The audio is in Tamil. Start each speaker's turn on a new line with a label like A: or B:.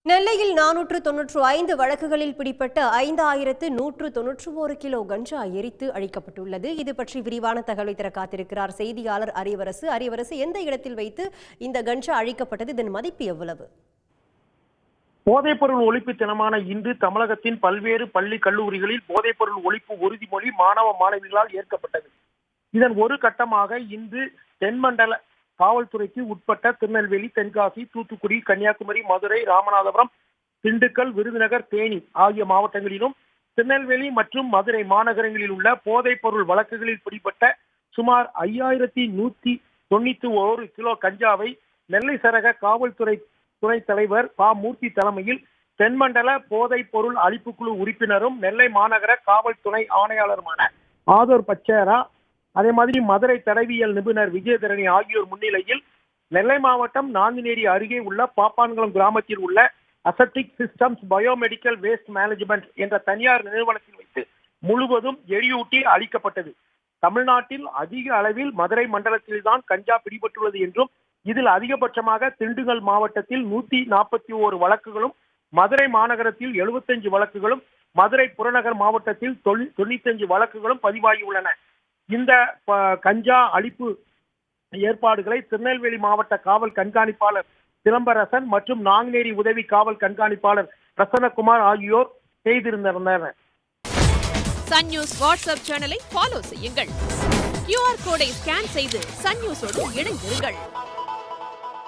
A: நெல்லையில் 495 வழக்குகளில் பிடிப்பட்ட 5191 கிலோ கஞ்சா எரித்து அழிக்கப்பட்டுள்ளது. இது பற்றி விரிவான தகவலை தர காத்திருக்கிறார் செய்தியாளர் அரியவரசு. அரியவரசு, எந்த இடத்தில் வைத்து இந்த கஞ்சா அழிக்கப்பட்டது? இதன் மதிப்பு எவ்வளவு?
B: போதைப்பொருள் ஒழிப்பு தினமான இன்று தமிழகத்தின் பல்வேறு பள்ளி கல்லூரிகளில் போதைப்பொருள் ஒழிப்பு உறுதிமொழி மாணவ மாணவிகளால் ஏற்கப்பட்டது. இதன் ஒரு கட்டமாக இன்று தென்மண்டல காவல்துறைக்கு உட்பட்ட திருநெல்வேலி, தென்காசி, தூத்துக்குடி, கன்னியாகுமரி, மதுரை, ராமநாதபுரம், திண்டுக்கல், விருதுநகர், தேனி ஆகிய மாவட்டங்களிலும் திருநெல்வேலி மற்றும் மதுரை மாநகரங்களில் உள்ள போதைப் பொருள் வழக்குகளில் பிடிப்பட்ட சுமார் 5191 கிலோ கஞ்சாவை நெல்லை சரக காவல்துறை துணைத் தலைவர் ப. மூர்த்தி தலைமையில் தென்மண்டல போதைப் பொருள் அழிப்புக்குழு உறுப்பினரும் நெல்லை மாநகர காவல் துணை ஆணையாளருமான ஆதோர் பச்சேரா, அதே மாதிரி மதுரை தடவியல் நிபுணர் விஜயதரணி ஆகியோர் முன்னிலையில் நெல்லை மாவட்டம் நாங்குநேரி அருகே உள்ள பாப்பான்குளம் கிராமத்தில் உள்ள aseptic systems biomedical waste management என்ற தனியார் நிறுவனத்தில் வைத்து முழுவதும் எரியூட்டி அளிக்கப்பட்டது. தமிழ்நாட்டில் அதிக அளவில் மதுரை மண்டலத்தில்தான் கஞ்சா பிடிபட்டுள்ளது என்றும் இதில் அதிகபட்சமாக திண்டுக்கல் மாவட்டத்தில் 141 வழக்குகளும், மதுரை மாநகரத்தில் 75 வழக்குகளும், மதுரை புறநகர் மாவட்டத்தில் 95 வழக்குகளும் பதிவாகியுள்ளன. இந்த கஞ்சா அழிப்பு ஏற்பாடுகளை திருநெல்வேலி மாவட்ட காவல் கண்காணிப்பாளர் சிலம்பரசன் மற்றும் நாங்குநேரி உதவி காவல் கண்காணிப்பாளர் பிரசன்னகுமார் ஆகியோர் செய்திருந்தனர்.
C: சன் நியூஸ் வாட்ஸ்அப் சேனலை ஃபாலோ செய்யுங்கள். QR கோடை ஸ்கேன் செய்து சன் நியூஸோடு இணைந்திருங்கள்.